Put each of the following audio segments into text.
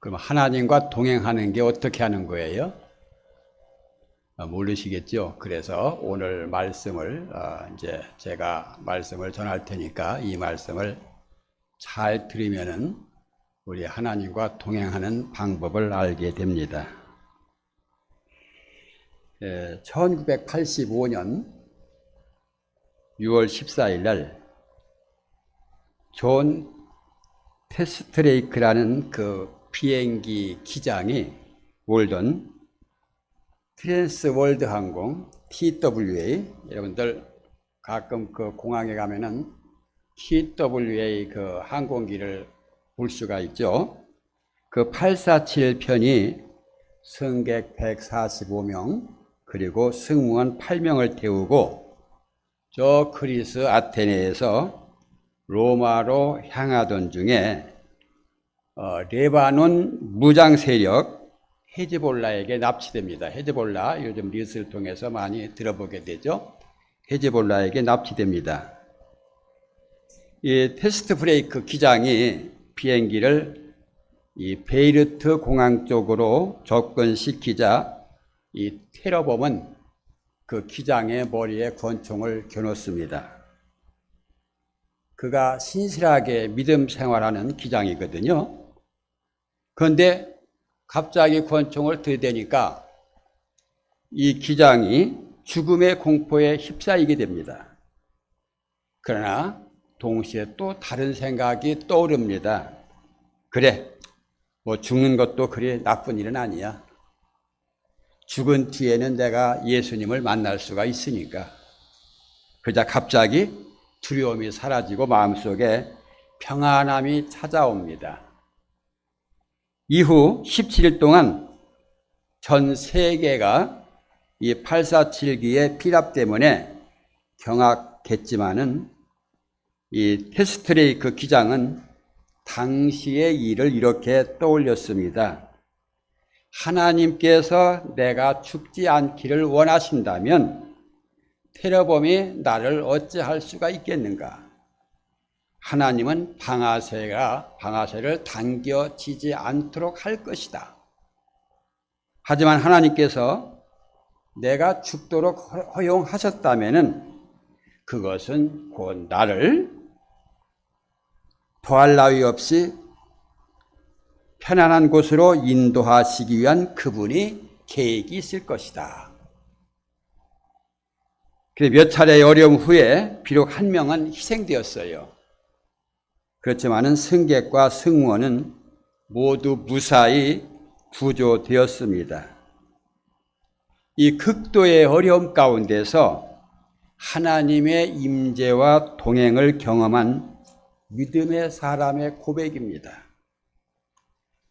그럼 하나님과 동행하는 게 어떻게 하는 거예요? 모르시겠죠? 그래서 오늘 말씀을 이제 제가 말씀을 전할 테니까 이 말씀을 잘 들으면은 우리 하나님과 동행하는 방법을 알게 됩니다. 1985년 6월 14일 날 존 테스트레이크라는 그 비행기 기장이 몰던 트랜스월드 항공 TWA, 여러분들 가끔 그 공항에 가면은 TWA 그 항공기를 볼 수가 있죠. 그 847편이 승객 145명 그리고 승무원 8명을 태우고 저 그리스 아테네에서 로마로 향하던 중에 레바논 무장 세력 헤즈볼라에게 납치됩니다. 헤즈볼라 요즘 뉴스를 통해서 많이 들어보게 되죠. 헤즈볼라에게 납치됩니다. 이 테스트 브레이크 기장이 비행기를 이 베이루트 공항 쪽으로 접근시키자 이 테러범은 그 기장의 머리에 권총을 겨눴습니다. 그가 신실하게 믿음 생활하는 기장이거든요. 그런데 갑자기 권총을 들이대니까 이 기장이 죽음의 공포에 휩싸이게 됩니다. 그러나 동시에 또 다른 생각이 떠오릅니다. 그래, 뭐 죽는 것도 그리 나쁜 일은 아니야. 죽은 뒤에는 내가 예수님을 만날 수가 있으니까. 그러자 갑자기 두려움이 사라지고 마음속에 평안함이 찾아옵니다. 이후 17일 동안 전 세계가 이 847기의 피랍 때문에 경악했지만은 이 테스트레이크 기장은 당시의 일을 이렇게 떠올렸습니다. 하나님께서 내가 죽지 않기를 원하신다면 테러범이 나를 어찌할 수가 있겠는가? 하나님은 방아쇠를 당겨지지 않도록 할 것이다. 하지만 하나님께서 내가 죽도록 허용하셨다면은 그것은 곧 나를 더할 나위 없이 편안한 곳으로 인도하시기 위한 그분이 계획이 있을 것이다. 몇 차례의 어려움 후에 비록 한 명은 희생되었어요. 그렇지만은 승객과 승무원은 모두 무사히 구조되었습니다. 이 극도의 어려움 가운데서 하나님의 임재와 동행을 경험한 믿음의 사람의 고백입니다.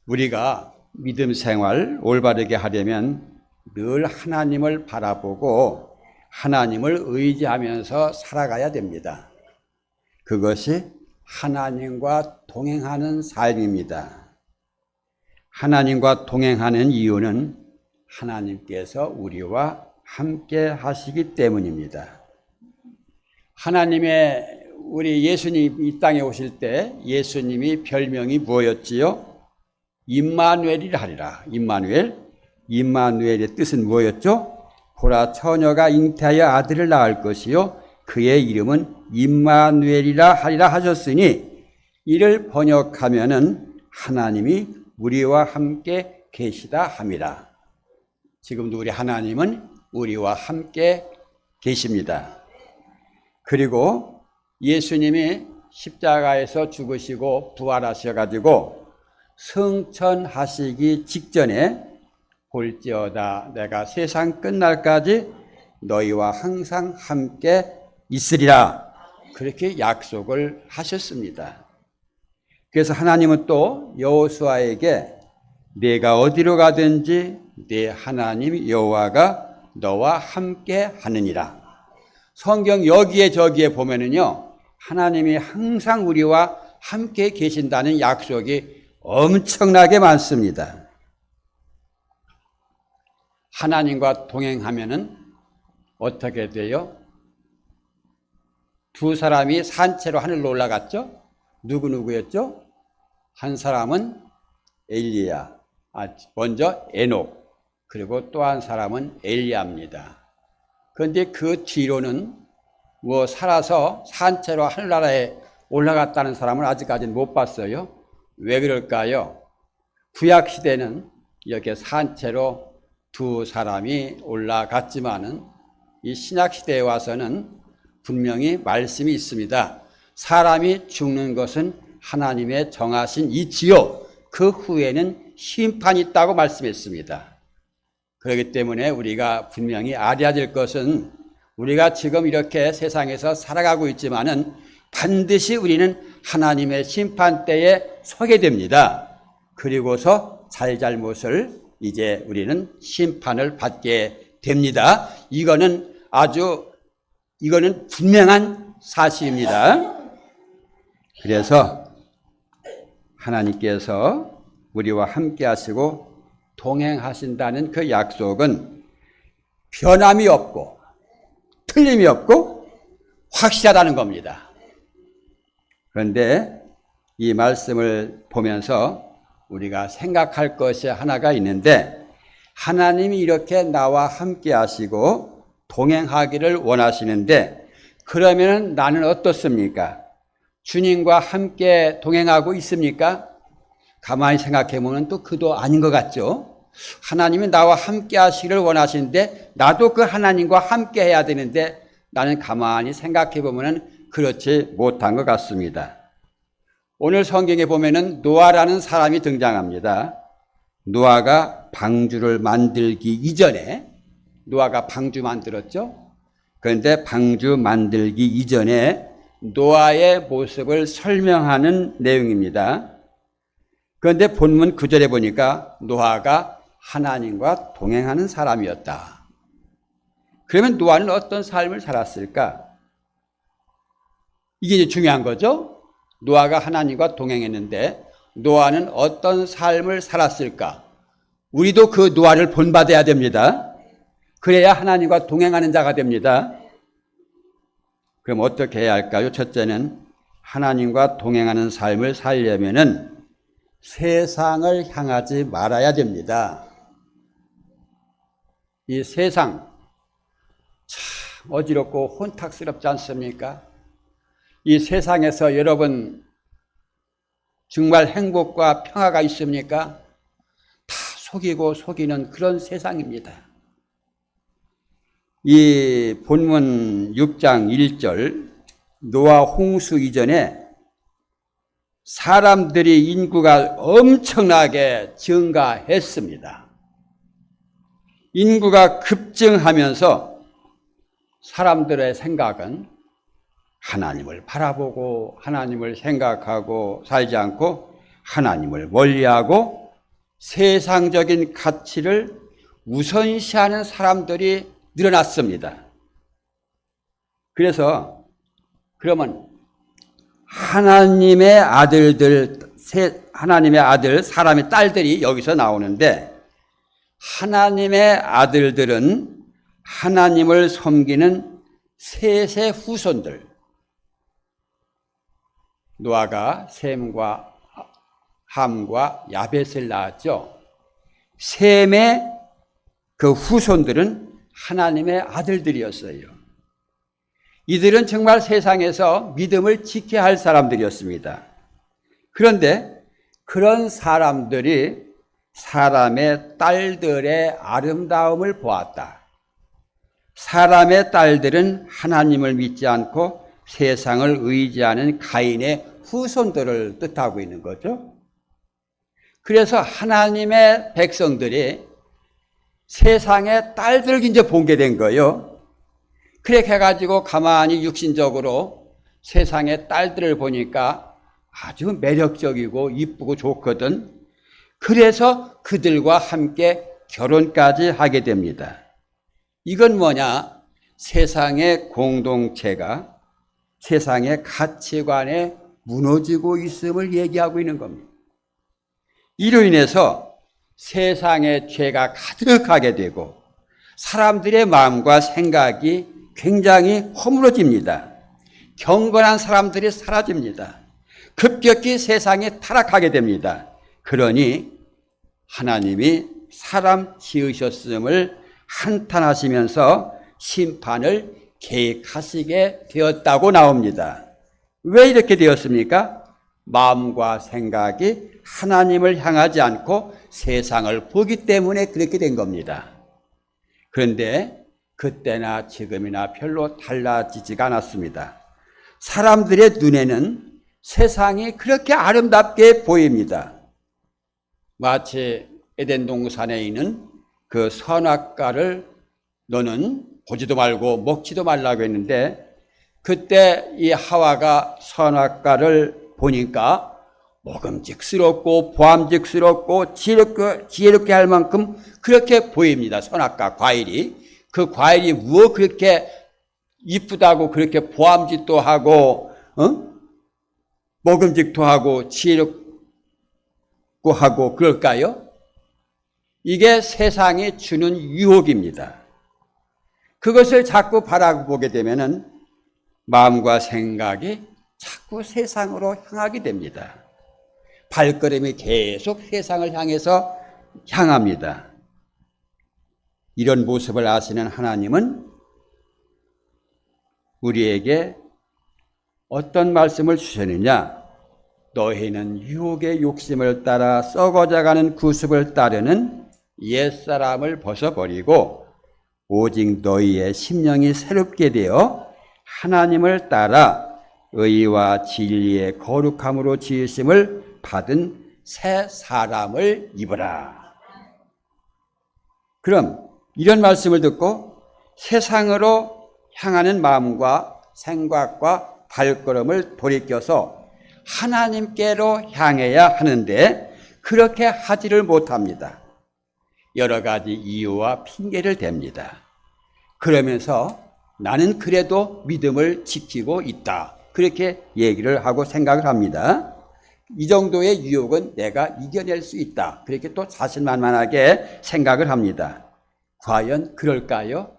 우리가 믿음 생활 올바르게 하려면 늘 하나님을 바라보고 하나님을 의지하면서 살아가야 됩니다. 그것이 하나님과 동행하는 삶입니다. 하나님과 동행하는 이유는 하나님께서 우리와 함께 하시기 때문입니다. 우리 예수님 이 땅에 오실 때 예수님이 별명이 뭐였지요? 임마누엘이라 하리라. 임마누엘의 뜻은 뭐였죠? 보라, 처녀가 잉태하여 아들을 낳을 것이요 그의 이름은 임마누엘이라 하리라 하셨으니 이를 번역하면은 하나님이 우리와 함께 계시다 함이라. 지금도 우리 하나님은 우리와 함께 계십니다. 그리고 예수님이 십자가에서 죽으시고 부활하셔가지고 승천하시기 직전에 볼지어다 내가 세상 끝날까지 너희와 항상 함께 있으리라 그렇게 약속을 하셨습니다. 그래서 하나님은 또 여호수아에게 내가 어디로 가든지 네 하나님 여호와가 너와 함께 하느니라. 성경 여기에 저기에 보면은요 하나님이 항상 우리와 함께 계신다는 약속이 엄청나게 많습니다. 하나님과 동행하면은 어떻게 돼요? 두 사람이 산채로 하늘로 올라갔죠? 누구였죠? 한 사람은 엘리야. 먼저 에녹, 그리고 또 한 사람은 엘리야입니다. 그런데 그 뒤로는 살아서 산채로 하늘나라에 올라갔다는 사람을 아직까지는 못 봤어요. 왜 그럴까요? 구약 시대는 이렇게 산채로 두 사람이 올라갔지만은 이 신약 시대에 와서는 분명히 말씀이 있습니다. 사람이 죽는 것은 하나님의 정하신 이치요, 그 후에는 심판이 있다고 말씀했습니다. 그렇기 때문에 우리가 분명히 알아야 될 것은, 우리가 지금 이렇게 세상에서 살아가고 있지만은 반드시 우리는 하나님의 심판대에 서게 됩니다. 그리고서 잘잘못을 이제 우리는 심판을 받게 됩니다. 이거는 분명한 사실입니다. 그래서 하나님께서 우리와 함께 하시고 동행하신다는 그 약속은 변함이 없고 틀림이 없고 확실하다는 겁니다. 그런데 이 말씀을 보면서 우리가 생각할 것이 하나가 있는데, 하나님이 이렇게 나와 함께 하시고 동행하기를 원하시는데, 그러면 나는 어떻습니까? 주님과 함께 동행하고 있습니까? 가만히 생각해 보면 또 그도 아닌 것 같죠? 하나님이 나와 함께 하시기를 원하시는데 나도 그 하나님과 함께 해야 되는데, 나는 가만히 생각해 보면 그렇지 못한 것 같습니다. 오늘 성경에 보면은 노아라는 사람이 등장합니다. 노아가 방주를 만들기 이전에, 노아가 방주 만들었죠? 그런데 방주 만들기 이전에 노아의 모습을 설명하는 내용입니다. 그런데 본문 9절에 보니까 노아가 하나님과 동행하는 사람이었다. 그러면 노아는 어떤 삶을 살았을까? 이게 이제 중요한 거죠. 노아가 하나님과 동행했는데 노아는 어떤 삶을 살았을까? 우리도 그 노아를 본받아야 됩니다. 그래야 하나님과 동행하는 자가 됩니다. 그럼 어떻게 해야 할까요? 첫째는 하나님과 동행하는 삶을 살려면은 세상을 향하지 말아야 됩니다. 이 세상 참 어지럽고 혼탁스럽지 않습니까? 이 세상에서 여러분 정말 행복과 평화가 있습니까? 다 속이고 속이는 그런 세상입니다. 이 본문 6장 1절, 노아 홍수 이전에 사람들이 인구가 엄청나게 증가했습니다. 인구가 급증하면서 사람들의 생각은 하나님을 바라보고 하나님을 생각하고 살지 않고 하나님을 멀리하고 세상적인 가치를 우선시하는 사람들이 늘어났습니다. 그래서 그러면 하나님의 아들, 사람의 딸들이 여기서 나오는데, 하나님의 아들들은 하나님을 섬기는 셋의 후손들. 노아가 셈과 함과 야벳을 낳았죠. 셈의 그 후손들은 하나님의 아들들이었어요. 이들은 정말 세상에서 믿음을 지켜야 할 사람들이었습니다. 그런데 그런 사람들이 사람의 딸들의 아름다움을 보았다. 사람의 딸들은 하나님을 믿지 않고 세상을 의지하는 가인의 후손들을 뜻하고 있는 거죠. 그래서 하나님의 백성들이 세상의 딸들을 이제 보게 된 거예요. 그렇게 해가지고 가만히 육신적으로 세상의 딸들을 보니까 아주 매력적이고 이쁘고 좋거든. 그래서 그들과 함께 결혼까지 하게 됩니다. 이건 뭐냐? 세상의 공동체가 세상의 가치관에 무너지고 있음을 얘기하고 있는 겁니다. 이로 인해서 세상의 죄가 가득하게 되고 사람들의 마음과 생각이 굉장히 허물어집니다. 경건한 사람들이 사라집니다. 급격히 세상에 타락하게 됩니다. 그러니 하나님이 사람 지으셨음을 한탄하시면서 심판을 계획하시게 되었다고 나옵니다. 왜 이렇게 되었습니까? 마음과 생각이 하나님을 향하지 않고 세상을 보기 때문에 그렇게 된 겁니다. 그런데 그때나 지금이나 별로 달라지지가 않았습니다. 사람들의 눈에는 세상이 그렇게 아름답게 보입니다. 마치 에덴 동산에 있는 그 선악과를 너는 보지도 말고 먹지도 말라고 했는데, 그때 이 하와가 선악과를 보니까 먹음직스럽고 보암직스럽고 지혜롭게 할 만큼 그렇게 보입니다. 선악과 과일이. 그 과일이 무엇 그렇게 이쁘다고 그렇게 보암직도 하고 먹음직도 하고 지혜롭고 하고 그럴까요? 이게 세상이 주는 유혹입니다. 그것을 자꾸 바라보게 되면은 마음과 생각이 자꾸 세상으로 향하게 됩니다. 발걸음이 계속 세상을 향해서 향합니다. 이런 모습을 아시는 하나님은 우리에게 어떤 말씀을 주셨느냐? 너희는 유혹의 욕심을 따라 썩어져가는 구습을 따르는 옛사람을 벗어버리고 오직 너희의 심령이 새롭게 되어 하나님을 따라 의와 진리의 거룩함으로 지으심을 받은 새 사람을 입으라. 그럼 이런 말씀을 듣고 세상으로 향하는 마음과 생각과 발걸음을 돌이켜서 하나님께로 향해야 하는데 그렇게 하지를 못합니다. 여러 가지 이유와 핑계를 댑니다. 그러면서 나는 그래도 믿음을 지키고 있다, 그렇게 얘기를 하고 생각을 합니다. 이 정도의 유혹은 내가 이겨낼 수 있다, 그렇게 또 자신만만하게 생각을 합니다. 과연 그럴까요?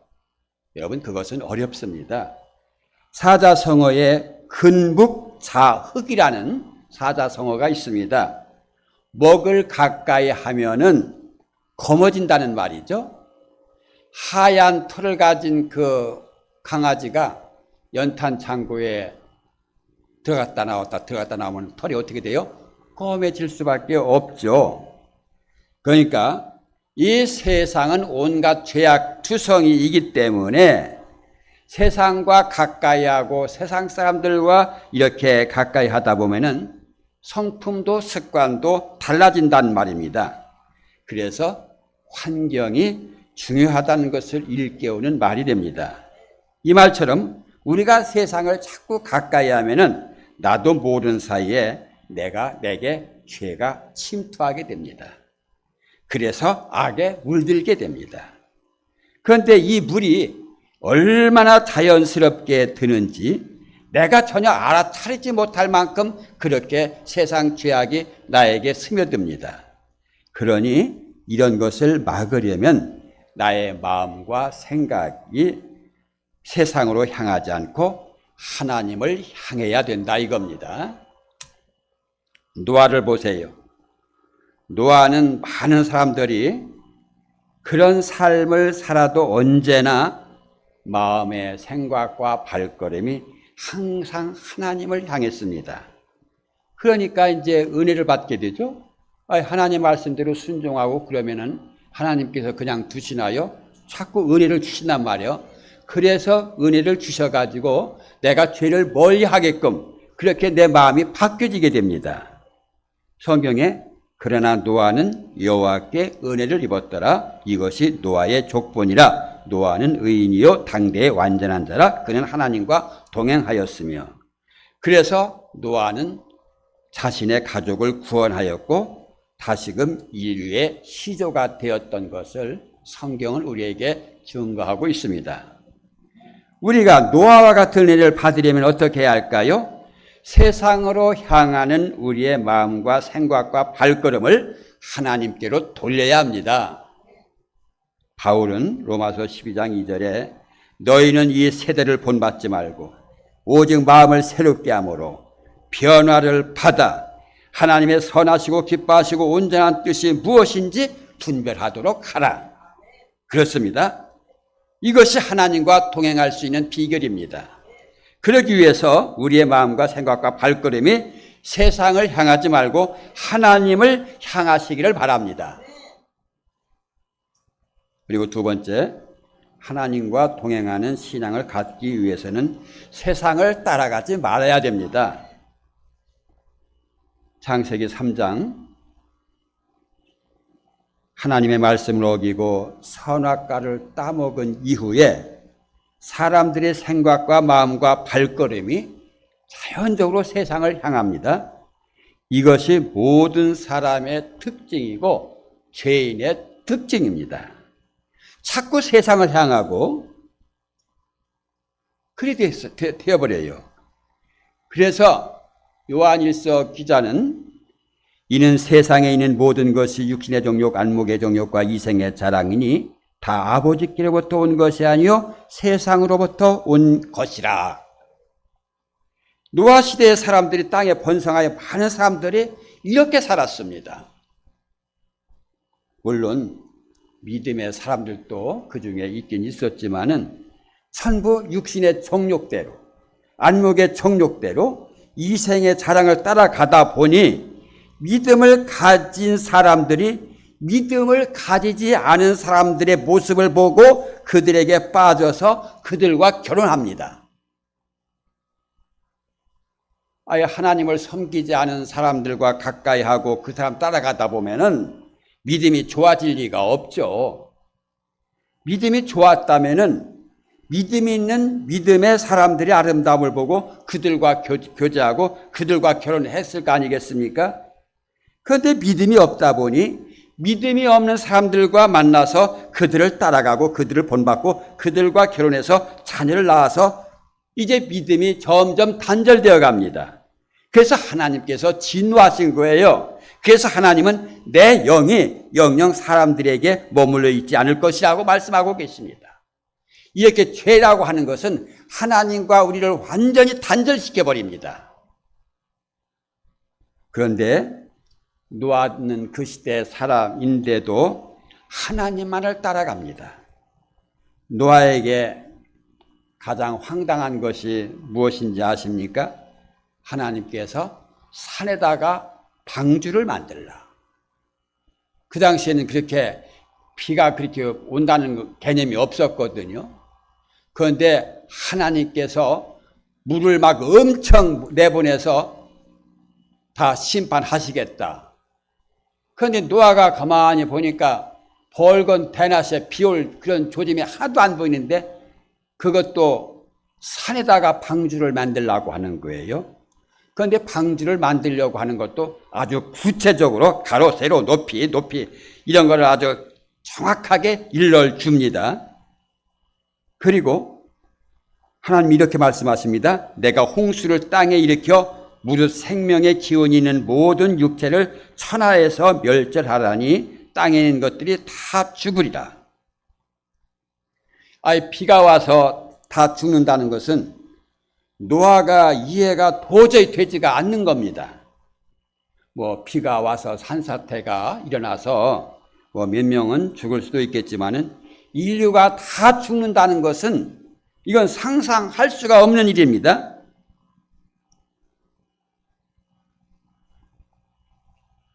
여러분, 그것은 어렵습니다. 사자성어에 근묵자흑이라는 사자성어가 있습니다. 먹을 가까이 하면은 검어진다는 말이죠. 하얀 털을 가진 그 강아지가 연탄 창고에 들어갔다 나오면 털이 어떻게 돼요? 검해질 수밖에 없죠. 그러니까 이 세상은 온갖 죄악 투성이이기 때문에 세상과 가까이 하고 세상 사람들과 이렇게 가까이 하다 보면은 성품도 습관도 달라진다는 말입니다. 그래서 환경이 중요하다는 것을 일깨우는 말이 됩니다. 이 말처럼 우리가 세상을 자꾸 가까이 하면은 나도 모르는 사이에 내게 죄가 침투하게 됩니다. 그래서 악에 물들게 됩니다. 그런데 이 물이 얼마나 자연스럽게 드는지 내가 전혀 알아차리지 못할 만큼 그렇게 세상 죄악이 나에게 스며듭니다. 그러니 이런 것을 막으려면 나의 마음과 생각이 세상으로 향하지 않고 하나님을 향해야 된다, 이겁니다. 노아를 보세요. 노아는 많은 사람들이 그런 삶을 살아도 언제나 마음의 생각과 발걸음이 항상 하나님을 향했습니다. 그러니까 이제 은혜를 받게 되죠. 하나님 말씀대로 순종하고 그러면은 하나님께서 그냥 두시나요? 자꾸 은혜를 주신단 말이에요. 그래서 은혜를 주셔가지고 내가 죄를 멀리 하게끔 그렇게 내 마음이 바뀌어지게 됩니다. 성경에 그러나 노아는 여호와께 은혜를 입었더라. 이것이 노아의 족본이라. 노아는 의인이요 당대의 완전한 자라. 그는 하나님과 동행하였으며. 그래서 노아는 자신의 가족을 구원하였고 다시금 인류의 시조가 되었던 것을 성경은 우리에게 증거하고 있습니다. 우리가 노아와 같은 은혜를 받으려면 어떻게 해야 할까요? 세상으로 향하는 우리의 마음과 생각과 발걸음을 하나님께로 돌려야 합니다. 바울은 로마서 12장 2절에 너희는 이 세대를 본받지 말고 오직 마음을 새롭게 함으로 변화를 받아 하나님의 선하시고 기뻐하시고 온전한 뜻이 무엇인지 분별하도록 하라. 그렇습니다. 이것이 하나님과 동행할 수 있는 비결입니다. 그러기 위해서 우리의 마음과 생각과 발걸음이 세상을 향하지 말고 하나님을 향하시기를 바랍니다. 그리고 두 번째, 하나님과 동행하는 신앙을 갖기 위해서는 세상을 따라가지 말아야 됩니다. 창세기 3장, 하나님의 말씀을 어기고 선악과를 따먹은 이후에 사람들의 생각과 마음과 발걸음이 자연적으로 세상을 향합니다. 이것이 모든 사람의 특징이고 죄인의 특징입니다. 자꾸 세상을 향하고 그리 되어버려요. 그래서 요한일서 기자는 이는 세상에 있는 모든 것이 육신의 정욕, 안목의 정욕과 이생의 자랑이니 다 아버지께로부터 온 것이 아니요 세상으로부터 온 것이라. 노아 시대의 사람들이 땅에 번성하여 많은 사람들이 이렇게 살았습니다. 물론 믿음의 사람들도 그 중에 있긴 있었지만은 전부 육신의 정욕대로, 안목의 정욕대로 이생의 자랑을 따라가다 보니 믿음을 가진 사람들이 믿음을 가지지 않은 사람들의 모습을 보고 그들에게 빠져서 그들과 결혼합니다. 아예 하나님을 섬기지 않은 사람들과 가까이 하고 그 사람 따라가다 보면은 믿음이 좋아질 리가 없죠. 믿음이 좋았다면은 믿음이 있는 믿음의 사람들이 아름다움을 보고 그들과 교제하고 그들과 결혼했을 거 아니겠습니까? 그런데 믿음이 없다 보니 믿음이 없는 사람들과 만나서 그들을 따라가고 그들을 본받고 그들과 결혼해서 자녀를 낳아서 이제 믿음이 점점 단절되어 갑니다. 그래서 하나님께서 진노하신 거예요. 그래서 하나님은 내 영이 영영 사람들에게 머물러 있지 않을 것이라고 말씀하고 계십니다. 이렇게 죄라고 하는 것은 하나님과 우리를 완전히 단절시켜 버립니다. 그런데 노아는 그 시대의 사람인데도 하나님만을 따라갑니다. 노아에게 가장 황당한 것이 무엇인지 아십니까? 하나님께서 산에다가 방주를 만들라. 그 당시에는 그렇게 비가 그렇게 온다는 개념이 없었거든요. 그런데 하나님께서 물을 막 엄청 내보내서 다 심판하시겠다. 그런데 노아가 가만히 보니까 벌건 대낮에 비올 그런 조짐이 하나도 안 보이는데 그것도 산에다가 방주를 만들려고 하는 거예요. 그런데 방주를 만들려고 하는 것도 아주 구체적으로 가로, 세로, 높이 이런 거를 아주 정확하게 일러줍니다. 그리고 하나님이 이렇게 말씀하십니다. 내가 홍수를 땅에 일으켜 무릇 생명의 기운이 있는 모든 육체를 천하에서 멸절하라니 땅에 있는 것들이 다 죽으리라. 아예 비가 와서 다 죽는다는 것은 노아가 이해가 도저히 되지가 않는 겁니다. 비가 와서 산사태가 일어나서 몇 명은 죽을 수도 있겠지만은 인류가 다 죽는다는 것은 이건 상상할 수가 없는 일입니다.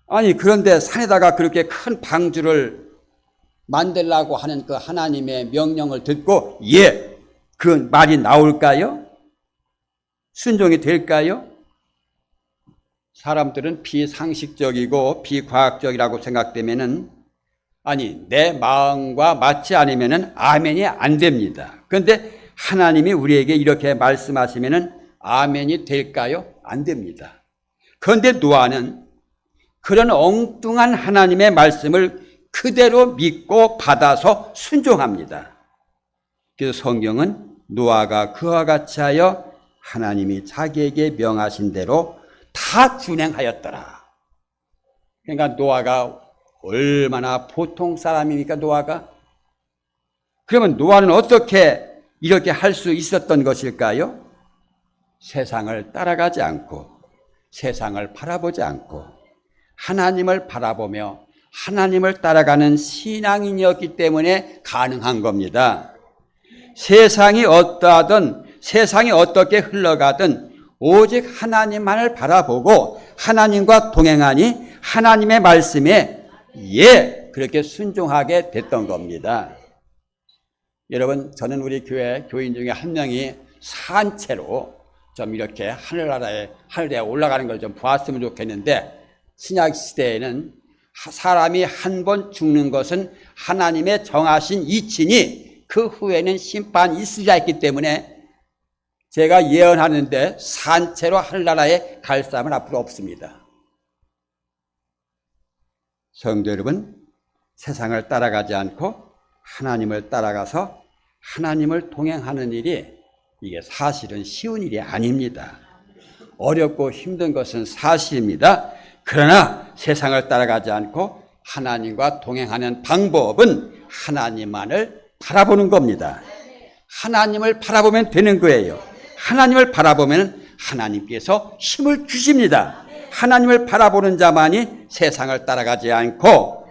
아니 그런데 산에다가 그렇게 큰 방주를 만들라고 하는 그 하나님의 명령을 듣고 그 말이 나올까요? 순종이 될까요? 사람들은 비상식적이고 비과학적이라고 생각되면은 아니 내 마음과 맞지 않으면은 아멘이 안 됩니다. 그런데 하나님이 우리에게 이렇게 말씀하시면은 아멘이 될까요? 안 됩니다. 그런데 노아는 그런 엉뚱한 하나님의 말씀을 그대로 믿고 받아서 순종합니다. 그래서 성경은 노아가 그와 같이 하여 하나님이 자기에게 명하신 대로 다 준행하였더라. 그러니까 노아가 얼마나 보통 사람입니까, 노아가? 그러면 노아는 어떻게 이렇게 할 수 있었던 것일까요? 세상을 따라가지 않고 세상을 바라보지 않고 하나님을 바라보며 하나님을 따라가는 신앙인이었기 때문에 가능한 겁니다. 세상이 어떠하든 세상이 어떻게 흘러가든 오직 하나님만을 바라보고 하나님과 동행하니 하나님의 말씀에 그렇게 순종하게 됐던 겁니다. 여러분, 저는 우리 교회 교인 중에 한 명이 산채로 좀 이렇게 하늘에 올라가는 걸 좀 보았으면 좋겠는데, 신약 시대에는 사람이 한 번 죽는 것은 하나님의 정하신 이치니 그 후에는 심판이 있으리라 했기 때문에 제가 예언하는데 산채로 하늘나라에 갈 사람은 앞으로 없습니다. 성도 여러분, 세상을 따라가지 않고 하나님을 따라가서 하나님을 동행하는 일이 이게 사실은 쉬운 일이 아닙니다. 어렵고 힘든 것은 사실입니다. 그러나 세상을 따라가지 않고 하나님과 동행하는 방법은 하나님만을 바라보는 겁니다. 하나님을 바라보면 되는 거예요. 하나님을 바라보면 하나님께서 힘을 주십니다. 하나님을 바라보는 자만이 세상을 따라가지 않고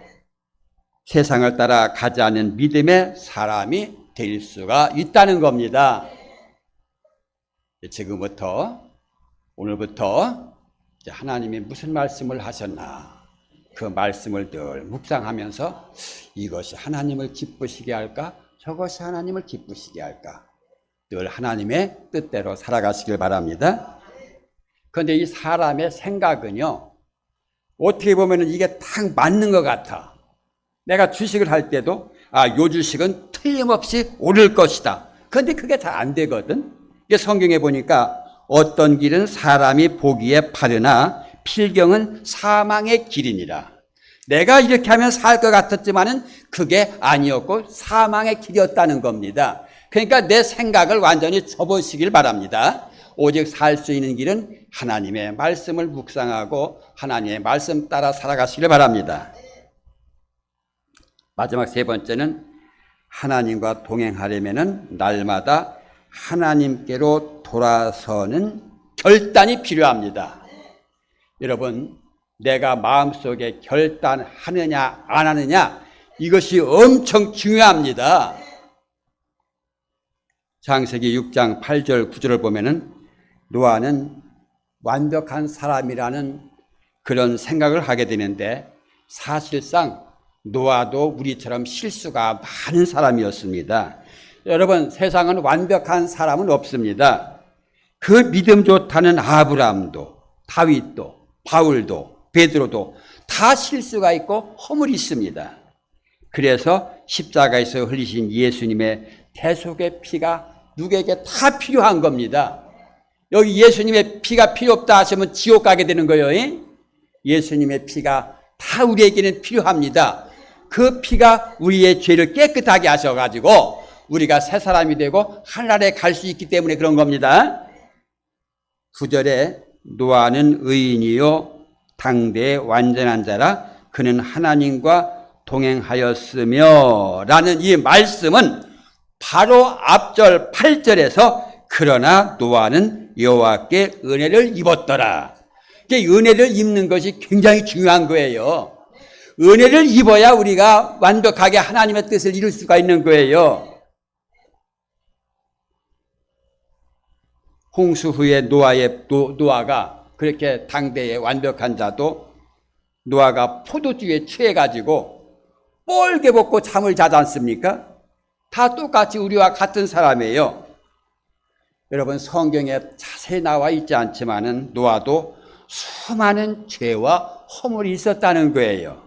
세상을 따라가지 않는 믿음의 사람이 될 수가 있다는 겁니다. 지금부터, 오늘부터 하나님이 무슨 말씀을 하셨나, 그 말씀을 늘 묵상하면서 이것이 하나님을 기쁘시게 할까, 저것이 하나님을 기쁘시게 할까, 늘 하나님의 뜻대로 살아가시길 바랍니다. 그런데 이 사람의 생각은요, 어떻게 보면 이게 딱 맞는 것 같아. 내가 주식을 할 때도 요 주식은 틀림없이 오를 것이다. 그런데 그게 잘 안 되거든. 이게 성경에 보니까 어떤 길은 사람이 보기에 바르나 필경은 사망의 길이니라. 내가 이렇게 하면 살 것 같았지만은 그게 아니었고 사망의 길이었다는 겁니다. 그러니까 내 생각을 완전히 접으시길 바랍니다. 오직 살 수 있는 길은 하나님의 말씀을 묵상하고 하나님의 말씀 따라 살아가시길 바랍니다. 마지막 세 번째는 하나님과 동행하려면 날마다 하나님께로 돌아서는 결단이 필요합니다. 여러분, 내가 마음속에 결단하느냐 안 하느냐, 이것이 엄청 중요합니다. 창세기 6장 8절 9절을 보면은 노아는 완벽한 사람이라는 그런 생각을 하게 되는데, 사실상 노아도 우리처럼 실수가 많은 사람이었습니다. 여러분, 세상은 완벽한 사람은 없습니다. 그 믿음 좋다는 아브라함도, 다윗도, 바울도, 베드로도 다 실수가 있고 허물이 있습니다. 그래서 십자가에서 흘리신 예수님의 대속의 피가 누구에게 다 필요한 겁니다. 여기 예수님의 피가 필요 없다 하시면 지옥 가게 되는 거예요. 예수님의 피가 다 우리에게는 필요합니다. 그 피가 우리의 죄를 깨끗하게 하셔가지고 우리가 새 사람이 되고 하늘나라에 갈 수 있기 때문에 그런 겁니다. 9절에 노아는 의인이요 당대의 완전한 자라 그는 하나님과 동행하였으며 라는 이 말씀은 바로 앞절 8절에서 그러나 노아는 여호와께 은혜를 입었더라. 은혜를 입는 것이 굉장히 중요한 거예요. 은혜를 입어야 우리가 완벽하게 하나님의 뜻을 이룰 수가 있는 거예요. 홍수 후에 노아가 그렇게 당대의 완벽한 자도 노아가 포도주에 취해가지고 뻘게 벗고 잠을 자지 않습니까? 다 똑같이 우리와 같은 사람이에요. 여러분, 성경에 자세히 나와 있지 않지만은 노아도 수많은 죄와 허물이 있었다는 거예요.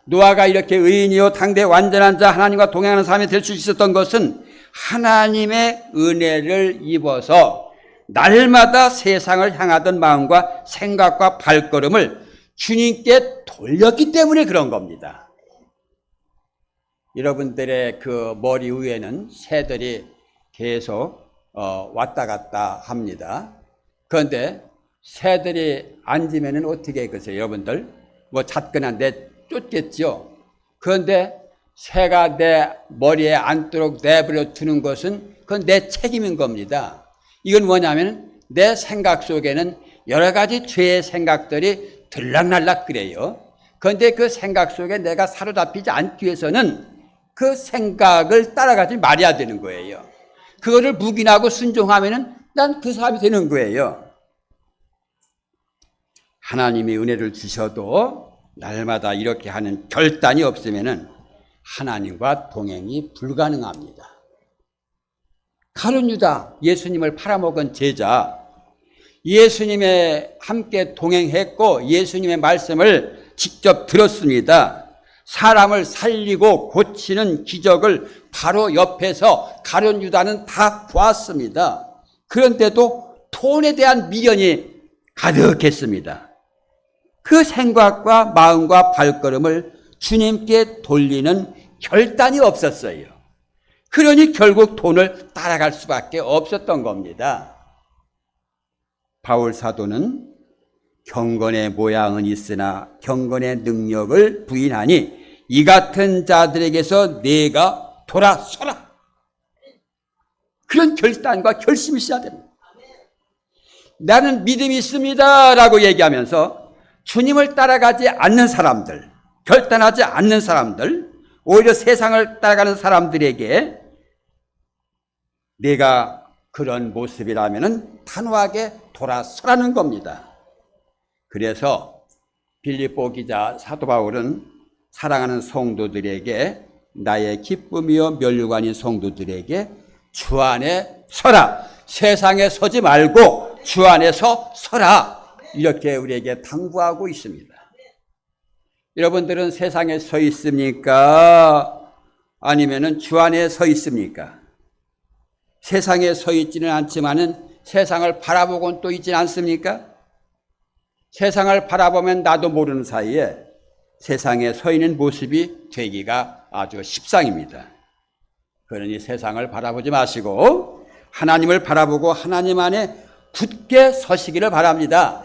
노아가 이렇게 의인이요 당대 완전한 자 하나님과 동행하는 사람이 될 수 있었던 것은 하나님의 은혜를 입어서 날마다 세상을 향하던 마음과 생각과 발걸음을 주님께 돌렸기 때문에 그런 겁니다. 여러분들의 그 머리 위에는 새들이 계속 왔다 갔다 합니다. 그런데 새들이 앉으면 어떻게 그러세요? 여러분들 뭐 잣거나 쫓겠죠. 그런데 새가 내 머리에 앉도록 내버려 두는 것은 그건 내 책임인 겁니다. 이건 뭐냐면 내 생각 속에는 여러 가지 죄의 생각들이 들락날락 그래요. 그런데 그 생각 속에 내가 사로잡히지 않기 위해서는 그 생각을 따라가지 말아야 되는 거예요. 그거를 묵인하고 순종하면은 난 그 사람이 되는 거예요. 하나님이 은혜를 주셔도 날마다 이렇게 하는 결단이 없으면은 하나님과 동행이 불가능합니다. 가룟 유다, 예수님을 팔아먹은 제자, 예수님의 함께 동행했고 예수님의 말씀을 직접 들었습니다. 사람을 살리고 고치는 기적을 바로 옆에서 가룟 유다는 다 보았습니다. 그런데도 돈에 대한 미련이 가득했습니다. 그 생각과 마음과 발걸음을 주님께 돌리는 결단이 없었어요. 그러니 결국 돈을 따라갈 수밖에 없었던 겁니다. 바울 사도는 경건의 모양은 있으나 경건의 능력을 부인하니 이 같은 자들에게서 내가 돌아서라. 그런 결단과 결심이 있어야 됩니다. 나는 믿음이 있습니다 라고 얘기하면서 주님을 따라가지 않는 사람들, 결단하지 않는 사람들, 오히려 세상을 따라가는 사람들에게 내가 그런 모습이라면 단호하게 돌아서라는 겁니다. 그래서 빌립보 기자 사도 바울은 사랑하는 성도들에게, 나의 기쁨이요 면류관인 성도들에게 주 안에 서라, 세상에 서지 말고 주 안에서 서라, 이렇게 우리에게 당부하고 있습니다. 여러분들은 세상에 서 있습니까? 아니면은 주 안에 서 있습니까? 세상에 서 있지는 않지만은 세상을 바라보고는 또 있지는 않습니까? 세상을 바라보면 나도 모르는 사이에 세상에 서 있는 모습이 되기가 아주 십상입니다. 그러니 세상을 바라보지 마시고 하나님을 바라보고 하나님 안에 굳게 서시기를 바랍니다.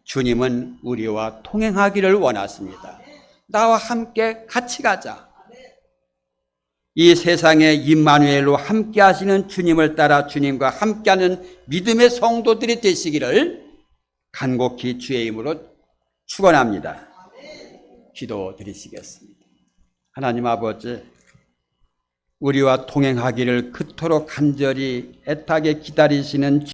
주님은 우리와 통행하기를 원하십니다. 나와 함께 같이 가자. 이 세상에 임마누엘로 함께 하시는 주님을 따라 주님과 함께하는 믿음의 성도들이 되시기를 간곡히 주의 이름으로 축원합니다. 기도드리시겠습니다. 하나님 아버지, 우리와 동행하기를 그토록 간절히 애타게 기다리시는